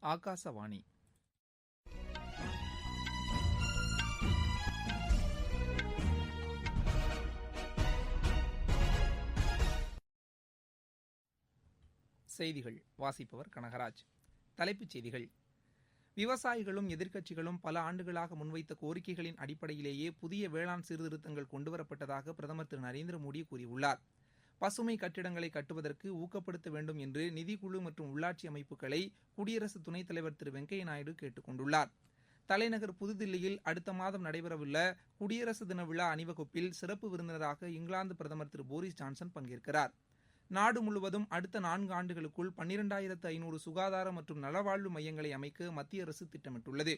ஆகாசவாணி. செய்திகள் வாசிப்பவர் கனகராஜ். தலைப்புச் செய்திகள். விவசாயிகளும் எதிர்க்கட்சிகளும் பல ஆண்டுகளாக முன்வைத்த கோரிக்கைகளின் அடிப்படையிலேயே புதிய வேளாண் சீர்திருத்தங்கள் கொண்டுவரப்பட்டதாக பிரதமர் திரு நரேந்திர மோடி கூறியுள்ளார். பசுமை கட்டிடங்களை கட்டுவதற்கு ஊக்கப்படுத்த வேண்டும் என்று நிதிக்குழு மற்றும் உள்ளாட்சி அமைப்புகளை குடியரசு துணைத் தலைவர் திரு வெங்கையா நாயுடு கேட்டுக் கொண்டுள்ளார். தலைநகர் புதுதில்லியில் அடுத்த மாதம் நடைபெறவுள்ள குடியரசு தின விழா அணிவகுப்பில் சிறப்பு விருந்தினராக இங்கிலாந்து பிரதமர் திரு போரிஸ் ஜான்சன் பங்கேற்கிறார். நாடு முழுவதும் அடுத்த 4 ஆண்டுகளுக்குள் 12,500 சுகாதார மற்றும் நலவாழ்வு மையங்களை அமைக்க மத்திய அரசு திட்டமிட்டுள்ளது.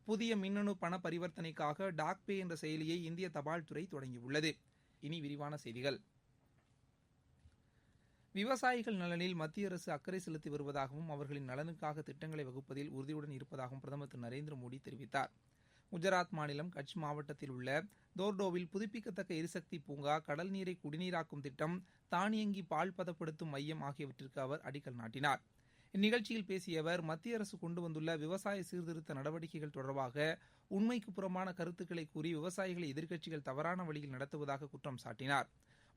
புதிய மின்னணு பண பரிவர்த்தனைக்காக டாக்பே என்ற செயலியை இந்திய தபால்துறை தொடங்கியுள்ளது. இனி விரிவான செய்திகள். விவசாயிகள் நலனில் மத்திய அரசு அக்கறை செலுத்தி வருவதாகவும் அவர்களின் நலனுக்காக திட்டங்களை வகுப்பதில் உறுதியுடன் இருப்பதாகவும் பிரதமர் திரு நரேந்திர மோடி தெரிவித்தார். குஜராத் மாநிலம் கட்ச் மாவட்டத்தில் உள்ள தோர்டோவில் புதுப்பிக்கத்தக்க எரிசக்தி பூங்கா, கடல் நீரை குடிநீராக்கும் திட்டம், தானியங்கி பால் பதப்படுத்தும் மையம் ஆகியவற்றிற்கு அவர் அடிக்கல் நாட்டினார். இந்நிகழ்ச்சியில் பேசிய அவர், மத்திய அரசு கொண்டு வந்துள்ள விவசாய சீர்திருத்த நடவடிக்கைகள் தொடர்பாக உண்மைக்கு புறம்பான கருத்துக்களை கூறி விவசாயிகளை எதிர்க்கட்சிகள் தவறான வழியில் நடத்துவதாக குற்றம் சாட்டினார்.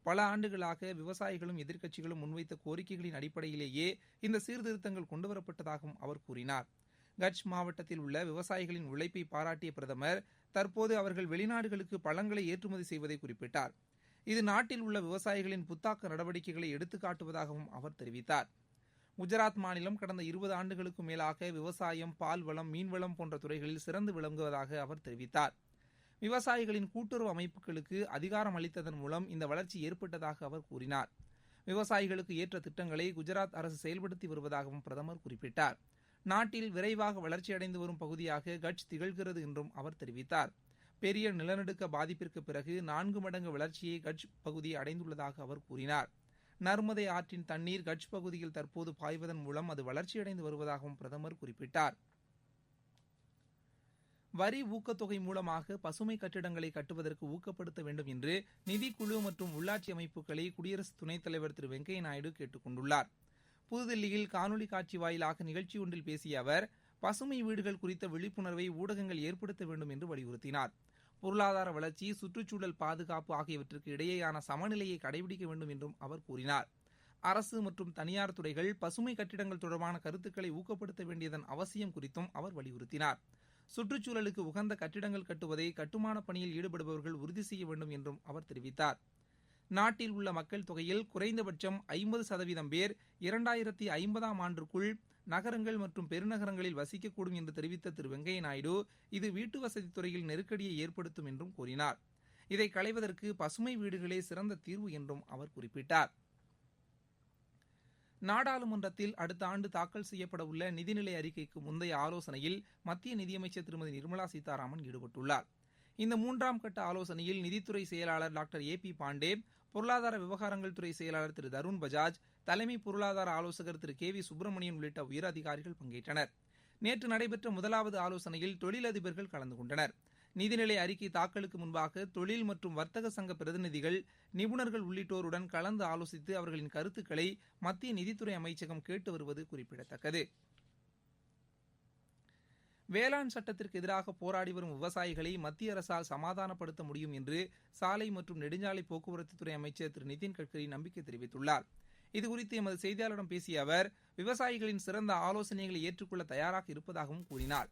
பல ஆண்டுகளாக விவசாயிகளும் எதிர்க்கட்சிகளும் முன்வைத்த கோரிக்கைகளின் அடிப்படையிலேயே இந்த சீர்திருத்தங்கள் கொண்டுவரப்பட்டதாகவும் அவர் கூறினார். கட்ச் மாவட்டத்தில் உள்ள விவசாயிகளின் உழைப்பை பாராட்டிய பிரதமர், தற்போது அவர்கள் வெளிநாடுகளுக்கு பழங்களை ஏற்றுமதி செய்வதை குறிப்பிட்டார். இது நாட்டில் உள்ள விவசாயிகளின் புத்தாக்க நடவடிக்கைகளை எடுத்துக்காட்டுவதாகவும் அவர் தெரிவித்தார். குஜராத் மாநிலம் கடந்த 20 ஆண்டுகளுக்கும் மேலாக விவசாயம், பால்வளம், மீன்வளம் போன்ற துறைகளில் சிறந்து விளங்குவதாக அவர் தெரிவித்தார். விவசாயிகளின் கூட்டுறவு அமைப்புகளுக்கு அதிகாரம் அளித்ததன் மூலம் இந்த வளர்ச்சி ஏற்பட்டதாக அவர் கூறினார். விவசாயிகளுக்கு ஏற்ற திட்டங்களை குஜராத் அரசு செயல்படுத்தி வருவதாகவும் பிரதமர் குறிப்பிட்டார். நாட்டில் விரைவாக வளர்ச்சியடைந்து வரும் பகுதியாக கட்ச் திகழ்கிறது என்றும் அவர் தெரிவித்தார். பெரிய நிலநடுக்க பாதிப்பிற்கு பிறகு 4 மடங்கு வளர்ச்சியை கட்ச் பகுதி அடைந்துள்ளதாக அவர் கூறினார். நர்மதை ஆற்றின் தண்ணீர் கட்ச் பகுதியில் தற்போது பாய்வதன் மூலம் அது வளர்ச்சியடைந்து வருவதாகவும் பிரதமர் குறிப்பிட்டார். வரி ஊக்கத்தொகை மூலமாக பசுமை கட்டிடங்களை கட்டுவதற்கு ஊக்கப்படுத்த வேண்டும் என்று நிதிக்குழு மற்றும் உள்ளாட்சி அமைப்புகளை குடியரசு துணைத் தலைவர் திரு வெங்கையா நாயுடு கேட்டுக் கொண்டுள்ளார். புதுதில்லியில் காணொலி காட்சி வாயிலாக நிகழ்ச்சி ஒன்றில் பேசிய அவர், பசுமை வீடுகள் குறித்த விழிப்புணர்வை ஊடகங்கள் ஏற்படுத்த வேண்டும் என்று வலியுறுத்தினார். பொருளாதார வளர்ச்சி, சுற்றுச்சூழல் பாதுகாப்பு ஆகியவற்றுக்கு இடையேயான சமநிலையை கடைபிடிக்க வேண்டும் என்றும் அவர் கூறினார். அரசு மற்றும் தனியார் துறைகள் பசுமை கட்டிடங்கள் தொடர்பான கருத்துக்களை ஊக்கப்படுத்த வேண்டியதன் அவசியம் குறித்தும் அவர் வலியுறுத்தினார். சுற்றுச்சூழலுக்கு உகந்த கட்டிடங்கள் கட்டுவதை கட்டுமான பணியில் ஈடுபடுபவர்கள் உறுதி செய்ய வேண்டும் என்றும் அவர் தெரிவித்தார். நாட்டில் உள்ள மக்கள் தொகையில் குறைந்தபட்சம் 50% பேர் 2050ஆம் ஆண்டிற்குள் நகரங்கள் மற்றும் பெருநகரங்களில் வசிக்கக்கூடும் என்று தெரிவித்த திரு வெங்கையா நாயுடு, இது வீட்டு வசதித் துறையில் நெருக்கடியை ஏற்படுத்தும் என்றும் கூறினார். இதை களைவதற்கு பசுமை வீடுகளே சிறந்த தீர்வு என்றும் அவர் குறிப்பிட்டார். நாடாளுமன்றத்தில் அடுத்த ஆண்டு தாக்கல் செய்யப்பட உள்ள நிதிநிலை அறிக்கைக்கு முந்தைய ஆலோசனையில் மத்திய நிதியமைச்சர் திருமதி நிர்மலா சீதாராமன் ஈடுபட்டுள்ளார். இந்த 3ஆம் கட்ட ஆலோசனையில் நிதித்துறை செயலாளர் டாக்டர் ஏ.பி. பாண்டே, பொருளாதார விவகாரங்கள் துறை செயலாளர் திரு தருண் பஜாஜ், தலைமை பொருளாதார ஆலோசகர் திரு கே.வி. சுப்பிரமணியன் உள்ளிட்ட உயர் அதிகாரிகள் பங்கேற்றனர். நேற்று நடைபெற்ற முதலாவது ஆலோசனையில் தொழிலதிபர்கள் கலந்து கொண்டனர். நிதிநிலை அறிக்கை தாக்கலுக்கு முன்பாக தொழில் மற்றும் வர்த்தக சங்க பிரதிநிதிகள், நிபுணர்கள் உள்ளிட்டோருடன் கலந்து ஆலோசித்து அவர்களின் கருத்துக்களை மத்திய நிதித்துறை அமைச்சகம் கேட்டு வருவது குறிப்பிடத்தக்கது. வேளாண் சட்டத்திற்கு எதிராக போராடி வரும் விவசாயிகளை மத்திய அரசால் சமாதானப்படுத்த முடியும் என்று சாலை மற்றும் நெடுஞ்சாலை போக்குவரத்துத்துறை அமைச்சர் திரு நிதின் கட்கரி நம்பிக்கை தெரிவித்துள்ளார். இதுகுறித்து எமது செய்தியாளரிடம் பேசிய அவர், விவசாயிகளின் சிறந்த ஆலோசனைகளை ஏற்றுக்கொள்ள தயாராக இருப்பதாகவும் கூறினார்.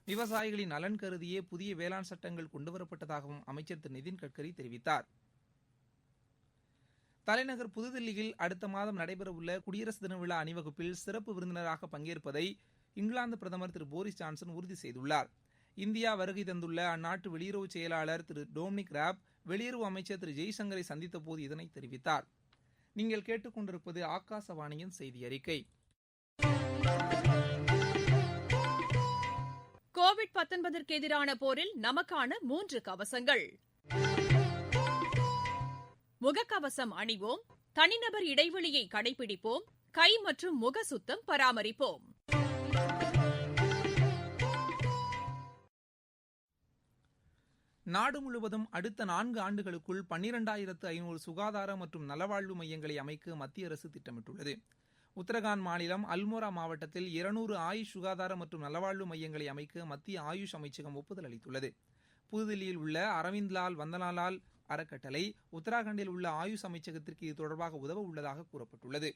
விவசாயிகளின் நலன் கருதியே புதிய வேளாண் சட்டங்கள் கொண்டுவரப்பட்டதாகவும் அமைச்சர் திரு நிதின் கட்கரி தெரிவித்தார். தலைநகர் புதுதில்லியில் அடுத்த மாதம் நடைபெறவுள்ள குடியரசு தின விழா அணிவகுப்பில் சிறப்பு விருந்தினராக பங்கேற்பதை இங்கிலாந்து பிரதமர் திரு போரிஸ் ஜான்சன் உறுதி செய்துள்ளார். இந்தியா வருகை தந்துள்ள அந்நாட்டு வெளியுறவு செயலாளர் திரு டொமினிக் ராப் வெளியுறவு அமைச்சர் திரு ஜெய்சங்கரை சந்தித்த போது இதனை தெரிவித்தார். நீங்கள் கேட்டுக்கொண்டிருப்பது ஆகாசவாணியின் செய்தி அறிக்கை. கோவிட்-19 எதிரான போரில் நமக்கான 3 கவசங்கள். முகக்கவசம் அணிவோம், தனிநபர் இடைவெளியை கடைபிடிப்போம், கை மற்றும் முக சுத்தம் பராமரிப்போம். நாடு முழுவதும் அடுத்த 4 ஆண்டுகளுக்குள் 12,500 சுகாதார மற்றும் நலவாழ்வு மையங்களை அமைக்க மத்திய அரசு திட்டமிட்டுள்ளது. உத்தரகாண்ட் மாநிலம் அல்மோரா மாவட்டத்தில் 200 ஆயுஷ் சுகாதார மற்றும் நலவாழ்வு மையங்களை அமைக்க மத்திய ஆயுஷ் அமைச்சகம் ஒப்புதல் அளித்துள்ளது. புதுதில்லியில் உள்ள அரவிந்த்லால் வந்தனாலால் அறக்கட்டளை உத்தராகண்டில் உள்ள ஆயுஷ் அமைச்சகத்திற்கு இது தொடர்பாக உதவ உள்ளதாக கூறப்பட்டுள்ளது.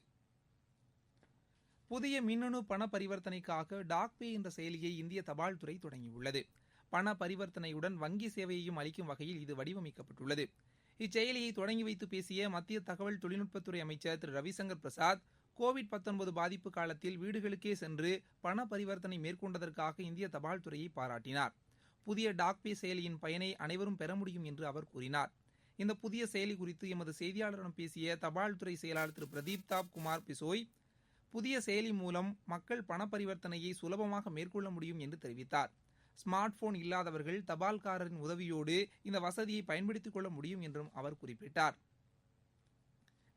புதிய மின்னணு பண பரிவர்த்தனைக்காக டாக்பே என்ற செயலியை இந்திய தபால் துறை தொடங்கியுள்ளது. பண பரிவர்த்தனையுடன் வங்கி சேவையையும் அளிக்கும் வகையில் இது வடிவமைக்கப்பட்டுள்ளது. இச்செயலியை தொடங்கி வைத்து பேசிய மத்திய தகவல் தொழில்நுட்பத்துறை அமைச்சர் திரு ரவிசங்கர் பிரசாத், கோவிட்-19 பாதிப்பு காலத்தில் வீடுகளுக்கே சென்று பண பரிவர்த்தனை மேற்கொண்டதற்காக இந்திய தபால் துறையை பாராட்டினார். புதிய டாக்பே செயலியின் பயனை அனைவரும் பெற முடியும் என்று அவர் கூறினார். இந்த புதிய செயலி குறித்து எமது செய்தியாளரிடம் பேசிய தபால் துறை செயலாளர் திரு பிரதீப்தாப் குமார் பிசோய், புதிய செயலி மூலம் மக்கள் பண பரிவர்த்தனையை சுலபமாக மேற்கொள்ள முடியும் என்று தெரிவித்தார். ஸ்மார்ட் போன் இல்லாதவர்கள் தபால்காரரின் உதவியோடு இந்த வசதியை பயன்படுத்திக் கொள்ள முடியும் என்றும் அவர் குறிப்பிட்டார்.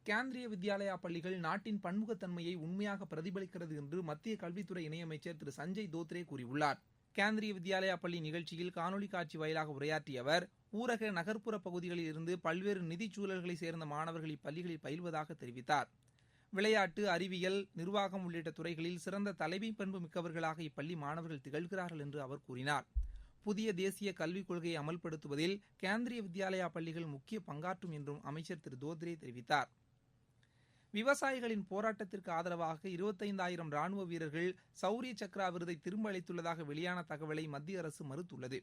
கேந்திரிய வித்யாலயா பள்ளிகள் நாட்டின் பன்முகத்தன்மையை உண்மையாக பிரதிபலிக்கிறது என்று மத்திய கல்வித்துறை இணையமைச்சர் திரு சஞ்சய் தோத்ரே கூறியுள்ளார். கேந்திரிய வித்யாலயா பள்ளி நிகழ்ச்சியில் காணொலி காட்சி வாயிலாக உரையாற்றிய அவர், ஊரக நகர்ப்புற பகுதிகளில் இருந்து பல்வேறு நிதிச் சூழல்களை சேர்ந்த மாணவர்கள் இப்பள்ளிகளில் பயில்வதாக தெரிவித்தார். விளையாட்டு, அறிவியல், நிர்வாகம் உள்ளிட்ட துறைகளில் சிறந்த தலைமை பண்பு மிக்கவர்களாக இப்பள்ளி மாணவர்கள் திகழ்கிறார்கள் என்று அவர் கூறினார். புதிய தேசிய கல்விக் கொள்கையை அமல்படுத்துவதில் கேந்திரிய வித்யாலயா பள்ளிகள் முக்கிய பங்காற்றும் என்றும் அமைச்சர் திரு தோத்ரே தெரிவித்தார். விவசாயிகளின் போராட்டத்திற்கு ஆதரவாக 25,000 ராணுவ வீரர்கள் சௌரிய சக்ரா விருதை திரும்ப அளித்துள்ளதாக வெளியான தகவலை மத்திய அரசு மறுத்துள்ளது.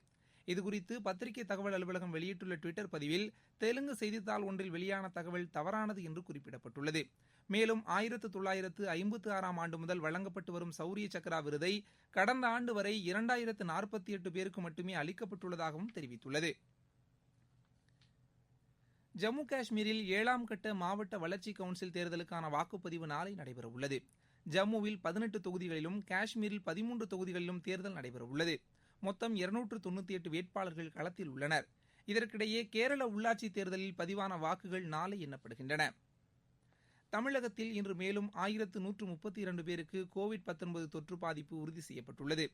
இதுகுறித்து பத்திரிகை தகவல் அலுவலகம் வெளியிட்டுள்ள டுவிட்டர் பதிவில், தெலுங்கு செய்தித்தாள் ஒன்றில் வெளியான தகவல் தவறானது என்று குறிப்பிடப்பட்டுள்ளது. மேலும் 1956ஆம் ஆண்டு முதல் வழங்கப்பட்டு வரும் சௌரிய சக்ரா விருதை கடந்த ஆண்டு வரை 2048 பேருக்கு மட்டுமே அளிக்கப்பட்டுள்ளதாகவும் தெரிவித்துள்ளது. ஜம்மு காஷ்மீரில் 7ஆம் கட்ட மாவட்ட வளர்ச்சி கவுன்சில் தேர்தலுக்கான வாக்குப்பதிவு நாளை நடைபெறவுள்ளது. ஜம்முவில் 18 தொகுதிகளிலும் காஷ்மீரில் 13 தொகுதிகளிலும் தேர்தல் நடைபெறவுள்ளது. மொத்தம் 298 வேட்பாளர்கள் களத்தில் உள்ளனர். இதற்கிடையே கேரள உள்ளாட்சி தேர்தலில் பதிவான வாக்குகள் நாளை எண்ணப்படுகின்றன. தமிழகத்தில் இன்று மேலும் 1132 பேருக்கு கோவிட்-19 தொற்று பாதிப்பு உறுதி செய்யப்பட்டுள்ளது.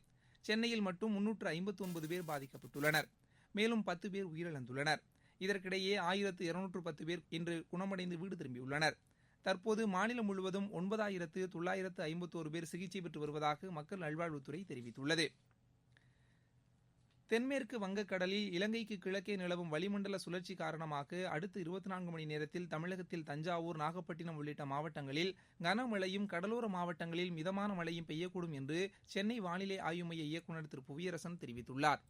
சென்னையில் மட்டும் 359 பேர் பாதிக்கப்பட்டுள்ளனர். மேலும் 10 பேர் உயிரிழந்துள்ளனர். இதற்கிடையே 1210 பேர் இன்று குணமடைந்து வீடு திரும்பியுள்ளனர். தற்போது மாநிலம் முழுவதும் 9951 பேர் சிகிச்சை பெற்று வருவதாக மக்கள் நல்வாழ்வுத்துறை தெரிவித்துள்ளது. தென்மேற்கு வங்கக்கடலில் இலங்கைக்கு கிழக்கே நிலவும் வளிமண்டல சுழற்சி காரணமாக அடுத்த 24 மணி நேரத்தில் தமிழகத்தில் தஞ்சாவூர், நாகப்பட்டினம் உள்ளிட்ட மாவட்டங்களில் கனமழையும், கடலோர மாவட்டங்களில் மிதமான மழையும் பெய்யக்கூடும் என்று சென்னை வானிலை ஆய்வு மைய இயக்குநர் திரு புவியரசன் தெரிவித்துள்ளார்.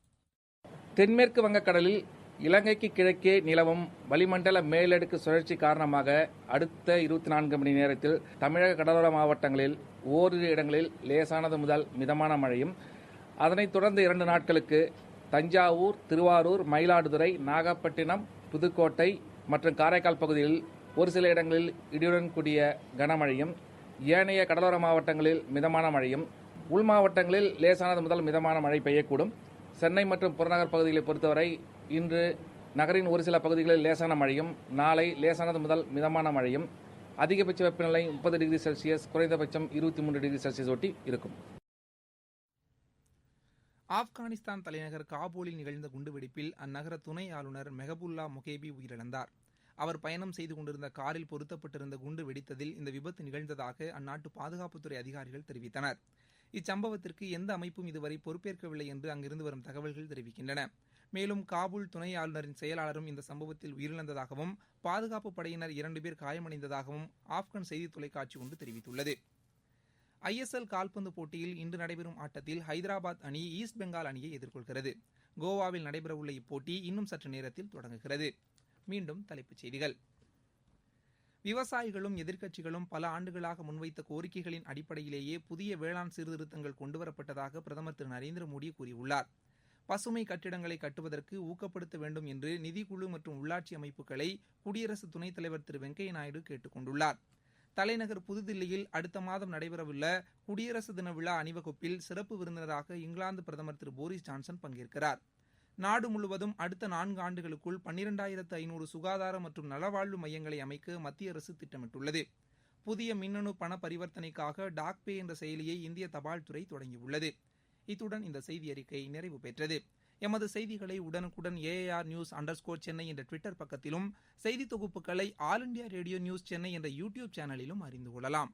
தென்மேற்கு வங்கக்கடலில் இலங்கைக்கு கிழக்கே நிலவும் வளிமண்டல மேலடுக்கு சுழற்சி காரணமாக அடுத்த 24 மணி நேரத்தில் தமிழக கடலோர மாவட்டங்களில் ஓரிரு இடங்களில் லேசானது முதல் மிதமான மழையும், அதனைத் தொடர்ந்து 2 நாட்களுக்கு தஞ்சாவூர், திருவாரூர், மயிலாடுதுறை, நாகப்பட்டினம், புதுக்கோட்டை மற்றும் காரைக்கால் பகுதிகளில் ஒரு சில இடங்களில் இடியுடன் கூடிய கனமழையும், ஏனைய கடலோர மாவட்டங்களில் மிதமான மழையும், உள் மாவட்டங்களில் லேசானது முதல் மிதமான மழை பெய்யக்கூடும். சென்னை மற்றும் புறநகர் பகுதிகளை பொறுத்தவரை இன்று நகரின் ஒரு சில பகுதிகளில் லேசான மழையும், நாளை லேசானது முதல் மிதமான மழையும், அதிகபட்ச வெப்பநிலை 30 டிகிரி செல்சியஸ், குறைந்தபட்சம் 23 டிகிரி செல்சியஸ் ஒட்டி இருக்கும். ஆப்கானிஸ்தான் தலைநகர் காபூலில் நிகழ்ந்த குண்டுவெடிப்பில் அந்நகர துணை ஆளுநர் மெஹபுல்லா மொகேபி உயிரிழந்தார். அவர் பயணம் செய்து கொண்டிருந்த காரில் பொருத்தப்பட்டிருந்த குண்டு வெடித்ததில் இந்த விபத்து நிகழ்ந்ததாக அந்நாட்டு பாதுகாப்புத்துறை அதிகாரிகள் தெரிவித்தனர். இச்சம்பவத்திற்கு எந்த அமைப்பும் இதுவரை பொறுப்பேற்கவில்லை என்று அங்கிருந்து வரும் தகவல்கள் தெரிவிக்கின்றன. மேலும் காபூல் துணை ஆளுநரின் செயலாளரும் இந்த சம்பவத்தில் உயிரிழந்ததாகவும், பாதுகாப்பு படையினர் 2 பேர் காயமடைந்ததாகவும் ஆப்கான் செய்தி தொலைக்காட்சி ஒன்று தெரிவித்துள்ளது. ஐஎஸ்எல் கால்பந்து போட்டியில் இன்று நடைபெறும் ஆட்டத்தில் ஹைதராபாத் அணி ஈஸ்ட் பெங்கால் அணியை எதிர்கொள்கிறது. கோவாவில் நடைபெறவுள்ள இப்போட்டி இன்னும் சற்று நேரத்தில் தொடங்குகிறது. மீண்டும் தலைப்புச் செய்திகள். விவசாயிகளும் எதிர்க்கட்சிகளும் பல ஆண்டுகளாக முன்வைத்த கோரிக்கைகளின் அடிப்படையிலேயே புதிய வேளாண் சீர்திருத்தங்கள் கொண்டுவரப்பட்டதாக பிரதமர் திரு நரேந்திர மோடி கூறியுள்ளார். பசுமை கட்டிடங்களை கட்டுவதற்கு ஊக்கப்படுத்த வேண்டும் என்று நிதிக்குழு மற்றும் உள்ளாட்சி அமைப்புகளை குடியரசு துணைத் தலைவர் திரு வெங்கையா நாயுடு கேட்டுக் கொண்டுள்ளார். தலைநகர் புதுதில்லியில் அடுத்த மாதம் நடைபெறவுள்ள குடியரசு தின விழா அணிவகுப்பில் சிறப்பு விருந்தினராக இங்கிலாந்து பிரதமர் திரு போரிஸ் ஜான்சன் பங்கேற்கிறார். நாடு முழுவதும் அடுத்த 4 ஆண்டுகளுக்குள் 12,500 சுகாதார மற்றும் நலவாழ்வு மையங்களை அமைக்க மத்திய அரசு திட்டமிட்டுள்ளது. புதிய மின்னணு பண பரிவர்த்தனைக்காக டாக்பே என்ற செயலியை இந்திய தபால் துறை தொடங்கியுள்ளது. இத்துடன் இந்த செய்தி அறிக்கை நிறைவு பெற்றது. எமது செய்திகளை உடனுக்குடன் AIR_News_Chennai என்ற ட்விட்டர் பக்கத்திலும், செய்தி தொகுப்புகளை all India radio news Chennai என்ற யூடியூப் சேனலிலும் அறிந்து கொள்ளலாம்.